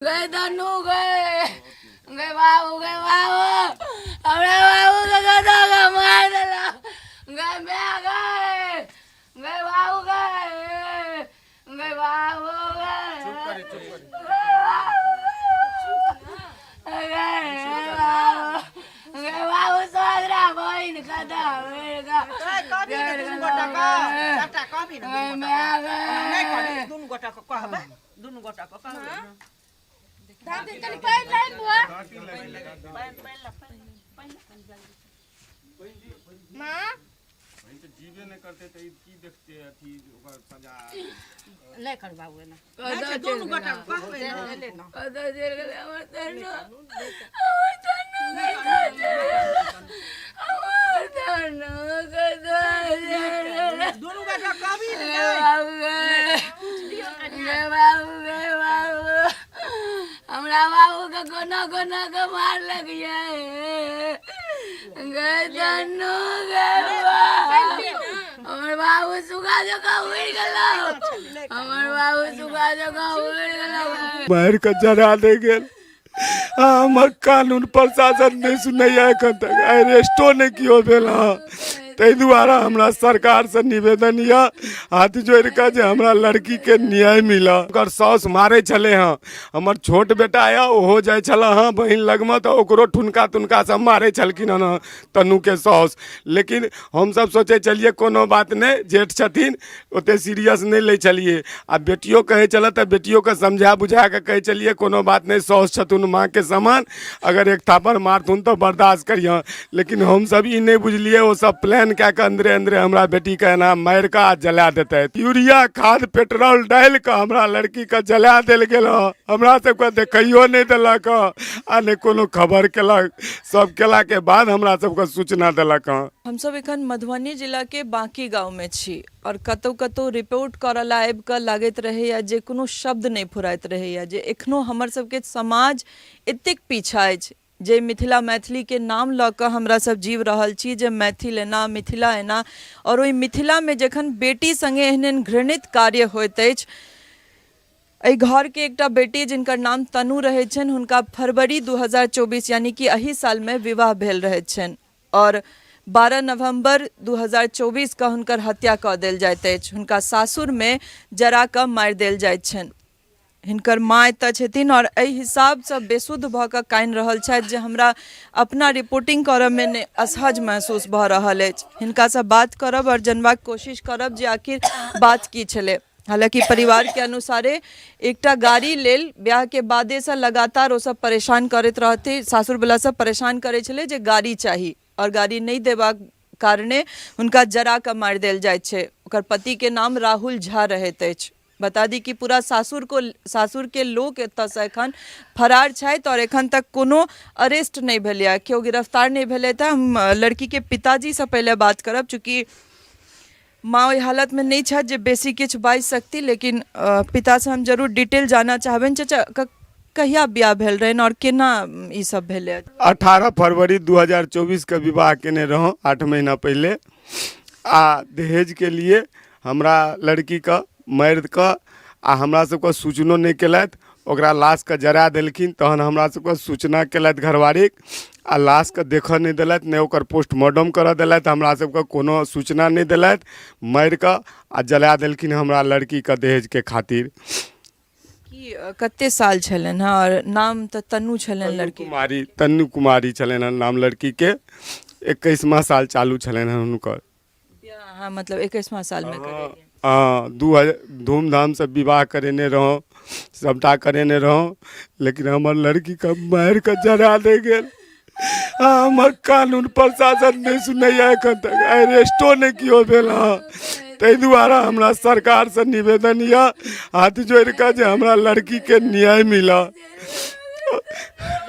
गए धनु गए गए बाबू हमरे बाबू के गधा का मार देला गए मैं गए बाबू गए बाबू गए बाबू सोदरा बहन गधा मेरे का दुनु गोटा को दादी चल पैर लाइन बुआ मां तो जीवे न करते त ई की देखते अथी ओकर सजा ले कर बाबू ना कदा दुनु गोटा को कहबे ले ना कदा जेल गले हमर तन्नो कदा दुनु गोटा कहबी बाबू हमरा बाबू के कोना कोना के मार लगिए गदनु हमर बाबू सुगा जगह उड़ गेलो हमर बाबू सुगा जगह उड़ गेलो मार के जरा दे गेल हमर कानून प्रशासन नहीं सुनैया एखन तक अरेस्टो नहीं कियो भेल ताहि दुआरे हमरा सरकार से निवेदन या हाथ जोड़ के जे हमरा लड़की के न्याय मिला। ओकर साउस मारे छले हाँ हमर छोट बेटा आया ओहो जाय छला हाँ बहिन लगमे तो ओकरो ठुनका तुनका सब मारे छलखिन हन तन्नू के साउस। लेकिन हम सब सोचे चलिए कोनो बात नहीं जेठ छथिन ओते सीरियस नहीं ले चलिए आ बेटियो कहे चल तो बेटियो के समझा बुझा के कहे चलिए कोनो बात नहीं साउस छथुन माँ के समान अगर एक थापर मारथुन तो बर्दाश्त करिए। लेकिन हम सब ई नहीं बुझलिए वो सब प्लान क्या के अंदरे अंदरे हमरा बेटी के नाम मार का जला देते यूरिया खाद पेट्रोल डाल के हमरा लड़की के जला दिल गेल हमरा सबके देखियो नहीं दिलक आ नहीं कोनो खबर केलक सब केला के बाद हमरा सबके सूचना दिलक। हम सब एखन मधुबनी जिला के बाकी गांव में छी और कतौ कतौ रिपोर्ट करल आबि कऽ लागैत रहैया जे कोनो शब्द नहीं फुराइत रहैया जे एखनो हमर सबके समाज एतेक पीछा अछि जे मिथिला मैथिली के नाम लऽ कऽ हमरा सब जीव रहल छी जे मैथिल एना मिथिला एना और ओहि मिथिला में जखन बेटी संगे एहन घृणित कार्य होइत अछि। एहि घर के एकटा बेटी जिनकर नाम तनु रहै छनि हुनका फरवरी 2024 यानी कि एहि साल में विवाह भेल रहै छनि और 12 नवंबर 2024 का हुनकर हत्या कऽ देल जाइत अछि। हुनका सासुर में जरा कऽ मारि देल जाइत छनि। हिनकर माँ एतऽ छथिन और एहि हिसाब से बेसुध भऽ कऽ कानि रहल छथि जे हमरा अपना रिपोर्टिंग करब में असहज महसूस भऽ रहल अछि। हिनका से बात करब और जनबाक कोशिश करब जे आखिर बात की छलै। हालांकि परिवार के अनुसारे एकटा गाड़ी लेल ब्याह के बादे से लगातार ओ सब परेशान करैत रहते सासुर वाला सब परेशान करे छले जे गाड़ी चाही और गाड़ी नहीं देबाक कारणे हुनका जरा कऽ मारि देल जाइत छै। ओकर पति के नाम राहुल झा रहैत अछि। बता दी कि पूरा सासुर के लोग एतऽ से एखन फरार छथि और एखन तक कोनो अरेस्ट नहीं भेलै केओ गिरफ्तार नहीं भेलै। तऽ हम लड़की के पिताजी से पहले बात करब चूँकि माँ ओहि हालत में नहीं छथि जे बेसी किछु बाजि सकती लेकिन पिता से हम जरूर डिटेल जानना चाहबनि। चाचा कहिया बियाह भेल रहनि और केना ई सब भेलै? 18 फरवरी 2024 के विवाह केने रहूँ 8 महीना पहले आ दहेज के लिए हमरा लड़की का मारि कऽ आ हमरा सबके सूचनो नहीं केलथि ओकरा लाश के जरा देलखिन तहन हमरा सबके सूचना केलथि घरवारी आ लाश के देखऽ नहीं देलथि नहीं ओकर पोस्टमार्टम करऽ देलथि हमरा सबके कोनो सूचना नहीं देलथि मारि कऽ आ जला देलखिन हमरा लड़की के दहेज के खातिर। कि कते साल छलनि हँ और नाम तऽ तन्नू छलनि लड़की तन्नू कुमारी छलनि हँ नाम लड़की के 21वां साल चालू छलनि हँ हुनकर। हाँ मतलब 21वां साल में करेंगे। हाँ धूमधाम से विवाह करेने रहो सबटा करेने रहो लेकिन हमर लड़की का मार के जरा दे गेल हमर कानून प्रशासन नहीं सुनैया एखन तक अरेस्टो नहीं कियो भेल ताहि दुआरे हमरा सरकार से निवेदन या हाथ जोड़ के जे हमरा लड़की के न्याय मिला।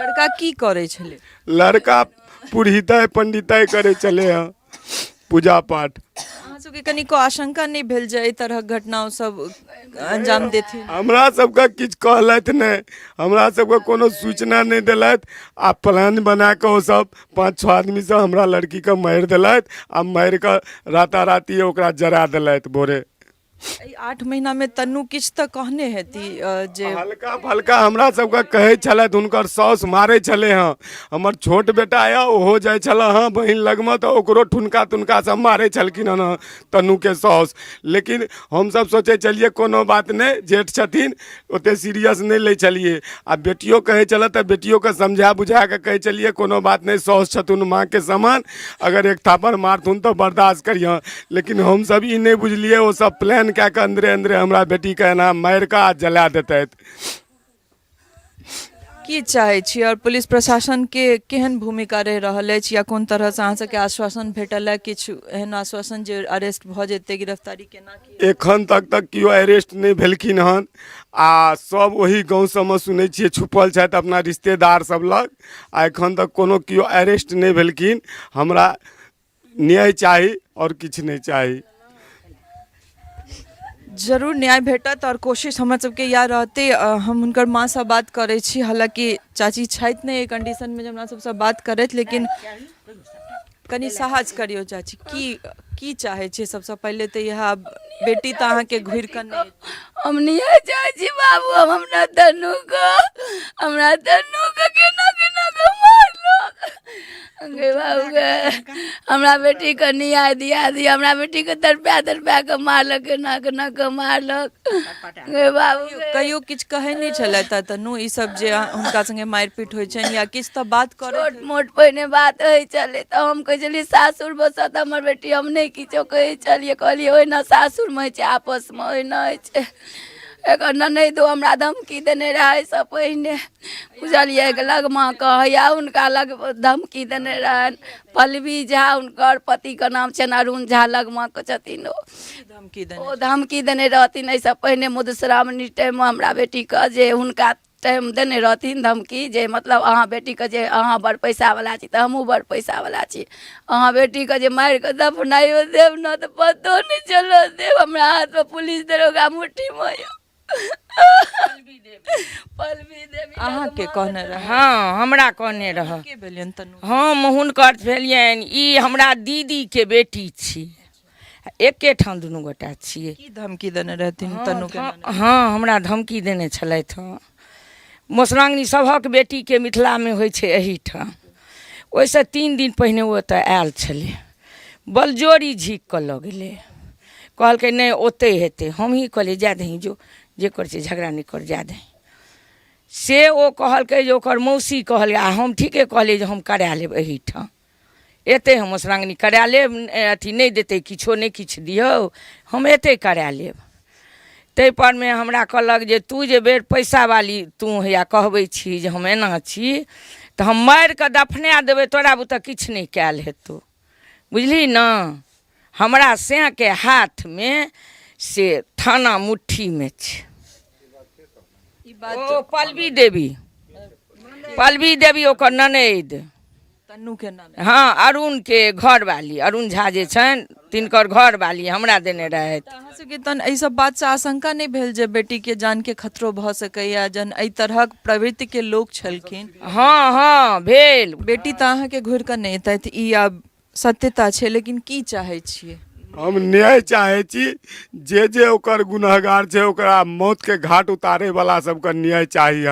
लड़का की करे छले? लड़का पुरोहिताई पंडिताई करे चले हैं पूजा पाठ। सबके कनिको आशंका नहीं भेल जे एहि तरह घटना सब अंजाम देथिन? हमरा सबके किछु कहलथि नहीं हमरा सबके कोनो सूचना नहीं दिलथि आ प्लान बना के ओ सब 5-6 आदमी से हमरा लड़की के मारि दिलथि आ मारि के राताराती ओकरा जरा दिलथि भोरे। एहि 8 महीना में तन्नू किछ तऽ कहने हेती जे हल्का फल्का हमरा सबके कहै छलथि हुनकर साउस मारै छलै हँ। हमर छोट बेटा यऽ ओहो जाइ छलै हँ बहिन लगमे तऽ ओकरो ठुनका तुनका सब मारै छलखिन हँ तन्नूके साउस। लेकिन हमसब सोचै छलिए कोनो बात नहि, जेठ छथिन ओते सीरियस नहीं लै छलिए। आ बेटियो कहै छलै तऽ बेटियोके समझा बुझा कऽ कहै छलिए कोनो बात नहीं, साउस छथुन माँ के समान, अगर एक थापड़ मारथुन तऽ बर्दाश्त करिए। लेकिन हमसब ई नहीं बुझलिए ओ सब प्लान कए कऽ अंदरे अंदरे हमरा बेटीके एना मारि कऽ आ जला देतैथ। की चाहै छी और पुलिस प्रशासन के केहन भूमिका रहि रहल अछि या कोन तरह से अहाँ सबके आश्वासन भेटल है? किछु एहन आश्वासन जे अरेस्ट भऽ जेतै, गिरफ्तारी केना की? एखन तक केओ अरेस्ट नहीं भेलखिन हन आ सब वही गाँव सबमे सुनै छियै छुपल छथि अपना रिश्तेदार सब लग। आ एखन तक कोनो केओ अरेस्ट नहीं भेलखिन। हमरा न्याय चाही और किछु नहीं चाही। जरूर न्याय भेटत और कोशिश हमर सबके इएह रहतै। हम हुनकर माँ से बात करै छी, हालांकि चाची छथि नहीं कंडीशन में जे हमरा सबसे बात करैत, लेकिन कनी साहस करियो चाची। की चाहे छी? सबसे पहले तो यह बेटी तो अहाँ के घुर कर नहीं हम नहीं चाहे छी बाबू, हमरा तन्नू को केना के मारलो गे बाबू गे। हमरा बेटी के न्याय दिया दी, हमरा बेटी के तड़पा के मारलक, केना के मारलक गे बाबू गे। कहियो किछ कहे नहीं छलै तन्नू ई सब जे हुनका संगे मारपीट होइ छनि या किछ तो बात करे? छोट मोट पहिने बात होइ छलै तऽ हम कहै छलियै सासुर बसत हमर बेटी, हम नहीं किछो कहै छलियै। कहलियै ओहिना सासुर में होइ छै, आपस में ओहिना होइ छै। एकर ननैदो हमरा धमकी देने रहे से पहिने, बुझलियै लगमा कहैया हुनका लग धमकी देने रहन। पल्लवी झा हुनकर पति के नाम छनि, अरुण झा लगमा के छथिन। ओ धमकी देने रहथिन एहिसँ पहिने मधुश्रावणी टाइम में हमरा बेटी के, जे हुनका टाइम देने रहथिन धमकी जे मतलब अहाँ बेटी के जे अहाँ बड़ पैसा वाला छी तऽ हमहूँ बड़ पैसा वाला छी, अहाँ बेटी के जे मारि कऽ दफनाइयो देब न तऽ पतो नहीं चलो देब। हमरा हाथ में पुलिस दरोगा मुट्ठी में पल्लवी देवी अहाँ के कहने रहे? हाँ हमरा कहने रह। के भेलियन तन्नू? हम हुनकर भेलियनि, ई हमरा दीदी के बेटी छी, एके ठाम दुनू गोटा छियै। की धमकी देने रहथिन तन्नू के? हाँ हमरा धमकी देने छलथि हँ। मौसरांगनी सभक बेटी के मिथिला में होइ छै एहिठाम। ओहिसँ 3 दिन पहिने ओ ओतऽ आयल छलै, बलजोरी झीक कऽ लऽ गेलै, कहलकै नहीं ओतै हेतै। हम ही कहलियै जा दही जो, जे कर छै झगड़ा नहीं कर, जा दही। से ओ कहलकै जे ओकर मौसी कहल, आ हम ठीके कहलियै जे हम करा लेब एहिठाम, एते हम मौसरांगनी करा लेब, अथी नहीं देतै किछो नहीं किछु दियौ, हम एते करा लेब। ताहि पर में हमरा कहलक जे तू जे बेर पैसा वाली तू हैया कहबै छी जे हम एना छी तऽ हम मारि कऽ दफना देबै, तोरा बुते किछु नहीं कयल हेतौ, बुझली न। हमरा से के हाथ में से थाना मुट्ठी में छै। ओ पल्लवी देवी ओकर ननैद, तन्नू के नाम? हाँ अरुण के घर वाली, अरुण झा जे छनि तिनकर घर वाली हमरा देने रहथि। अहाँ सबके तहन एहि सब बात से आशंका नहीं भेल जे बेटी के जान के खतरो भऽ सकैया, जन एहि तरहक प्रवृत्ति के लोग छलखिन? हाँ हाँ भेल। बेटी तऽ अहाँ के घुर कर नहीं एतैथ, ई आब सत्यता छै, लेकिन की चाहे छियै? हम न्याय चाहे छी, जे ओकर गुनहगार छै ओकरा मौत के घाट उतारे वाला सबके न्याय चाहिए।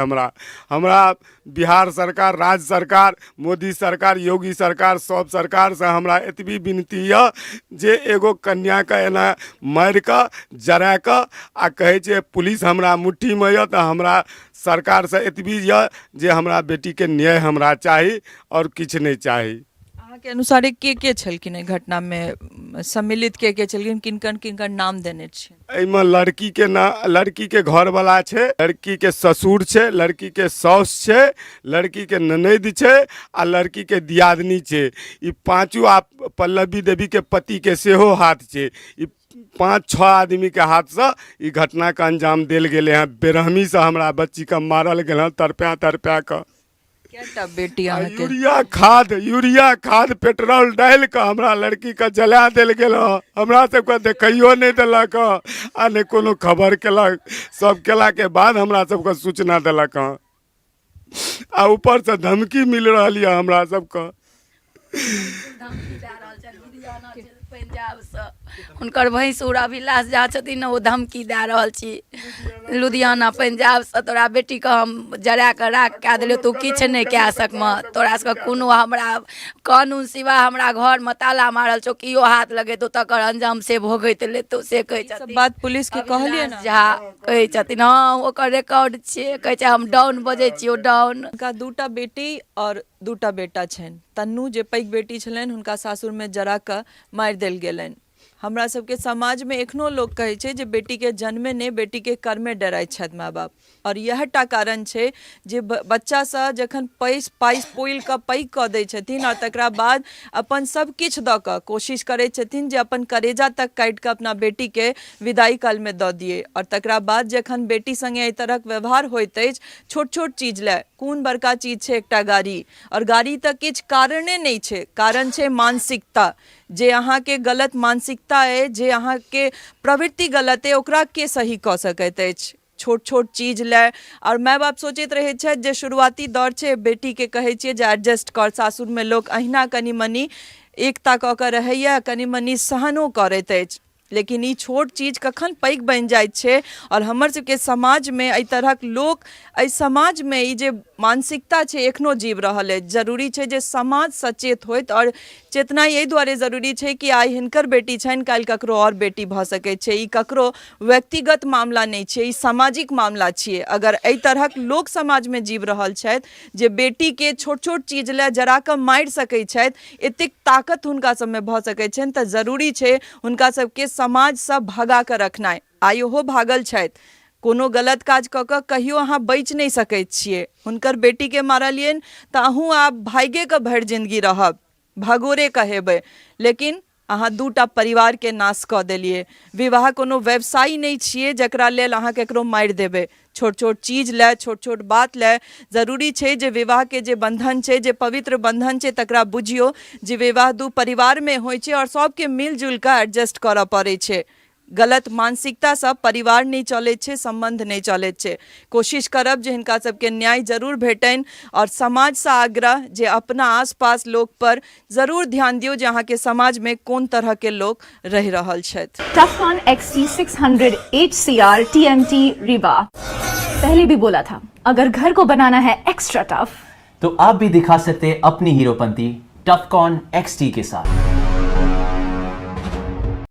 हमरा बिहार सरकार, राज्य सरकार, मोदी सरकार, योगी सरकार, सब सरकार से हमरा एतबी विनती है जे एगो कन्या के एना मारि कऽ जरा कऽ आ कहे छै पुलिस हमरा मुट्ठी में यऽ, तऽ हमरा सरकार से एतबी यऽ जे हमरा बेटी के न्याय हमरा चाही और किछु नहीं चाही। के अनुसार के छलखिन घटना में सम्मिलित के छलखिन, किनकर नाम देने छै? एहिमे लड़की के घर वाला छै, लड़की के ससुर छै, लड़की के साउस छै, लड़की के ननैद छै आ लड़की के दियादनी छै। ई पांचों आ पल्लवी देवी के पति के सेहो हाथ छै। ई 5-6 आदमी के हाथ से ई घटना के अंजाम देल गेले हैं। बेरहमी से हमरा बच्ची के मारल गेल हैं, तड़पा के। बेटी यूरिया खाद पेट्रोल डाल के हमरा लड़की के जला देल गेल। हमरा सबके देखैयो नहीं दिलक आ नहीं कोनो खबर केलक। सब केला के बाद हमरा सबके सूचना दिलक आ ऊपर से धमकी मिल रही है हमरा सबके। पंजाब से हुनकर भैंसुर अभिलाष झा छथिन ने, ओ धमकी दए रहल छी लुधियाना पंजाबसँ, तोरा बेटीके हम जरा कऽ राख कए देलियौ, तू किछु नहि कए सकमे, तोरा सबके कोनो हमरा कानून सिवा हमरा घरमे ताला मारल छौ, कियो हाथ लगेतौ तकर अंजाम से भोगैत लेतौ, से कहै सब छथिन। बात पुलिस के कहलिए ना? झा कहै छथिन, हाँ ओकर रिकॉर्ड छै, कहै छै हम डाउन बजै छियौ डाउन। हुनका दूटा बेटी और दूटा बेटा छनि। तन्नू जे पैघ बेटी छलनि हुनका सासुरमे जरा कऽ मारि देल गेलनि। हमरा सबके समाजमे एखनो लोक कहै छै जे बेटीके जन्मे नहि, बेटीके कर्मे डराइत छथि माय बाप। और यह टा कारण छै जे बच्चासँ जखन पाइ पोइल कऽ पैघ कऽ दै छथिन और तकरा बाद अपन सब किछु दऽ कऽ कोशिश करैत छथिन जे अपन करेजा तक काटि कऽ अपना बेटीके विदाई कालमे दऽ दिए। और तकरा बाद जखन बेटी संगे एहि तरहक व्यवहार होइत अछि, छोट छोट चीज लए, कोन बड़का चीज छै एकटा गाड़ी, और गाड़ी तऽ किछु कारणे नहि छै, कारण छै मानसिकता। जे अहाँके गलत मानसिकता अइ, जे अहाँके प्रवृत्ति गलत अइ, ओकरा के सही कऽ सकैत अछि? छोट छोट चीज लए। और माय बाप सोचैत रहैत छथि जे शुरुआती दौर छै, बेटीके कहै छियै जे एडजस्ट कर, सासुरमे लोक अहिना कनि मनि एकता कऽ कऽ रहैया, कनि मनि सहनो करैत अछि। लेकिन ई छोट चीज कखन पैघ बनि जाइत छै। और हमर सबके समाजमे एहि तरहक लोक, एहि समाजमे ई जे मानसिकता छै एखनो जीव रहल अछि। जरूरी छै जे समाज सचेत होइत, और चेतना एहि दुआरे जरूरी छै कि आइ हिनकर बेटी छनि, काल्हि ककरो और बेटी भऽ सकैत छै। ई ककरो व्यक्तिगत मामला नहि छै, ई सामाजिक मामला छियै। अगर एहि तरहक लोक समाजमे जीव रहल छथि जे बेटीके छोट छोट चीज लए जरा कऽ मारि सकैत छथि, एतेक ताकत हुनका सबमे भऽ सकैत छनि, तऽ जरूरी छै हुनका सबके समाजसँ भगा कऽ रखनाइ। आइ ओहो भागल छथि, कोनो गलत काज कऽ कऽ कहियो अहाँ बचि नहि सकैत छियै। हुनकर बेटीके मारलियनि तऽ अहूँ आब भाइगे कऽ भरि जिन्दगी रहब, भगोरे कहेबै, लेकिन अहाँ दूटा परिवारके नाश कऽ देलियै। विवाह कोनो व्यवसाय नहि छियै जकरा लेल अहाँ ककरो मारि देबै। छोट छोट चीज लए, छोट छोट बात लए जरूरी छै जे विवाहके जे बंधन छै, जे पवित्र बंधन छै, तकरा बुझियौ जे विवाह दू परिवारमे होइ छै और सबके मिलजुल कऽ एडजस्ट करऽ पड़ै छै। गलत मानसिकतासँ परिवार नहीं चलैत छै, संबंध नहीं चलैत छै। कोशिश करब जे हिनका सबके न्याय जरूर भेटनि, और समाजसँ आग्रह जे अपना आसपास लोक पर जरूर ध्यान दियौ जे अहाँके समाजमे कोन तरहके लोक रहि रहल छथि। टफकॉन XT 600 HCR TMT रीवा। पहले भी बोला था, अगर घर को बनाना है एक्स्ट्रा टफ, तो आप भी दिखा सकते अपनी हीरोपंती टफकॉन XT के साथ।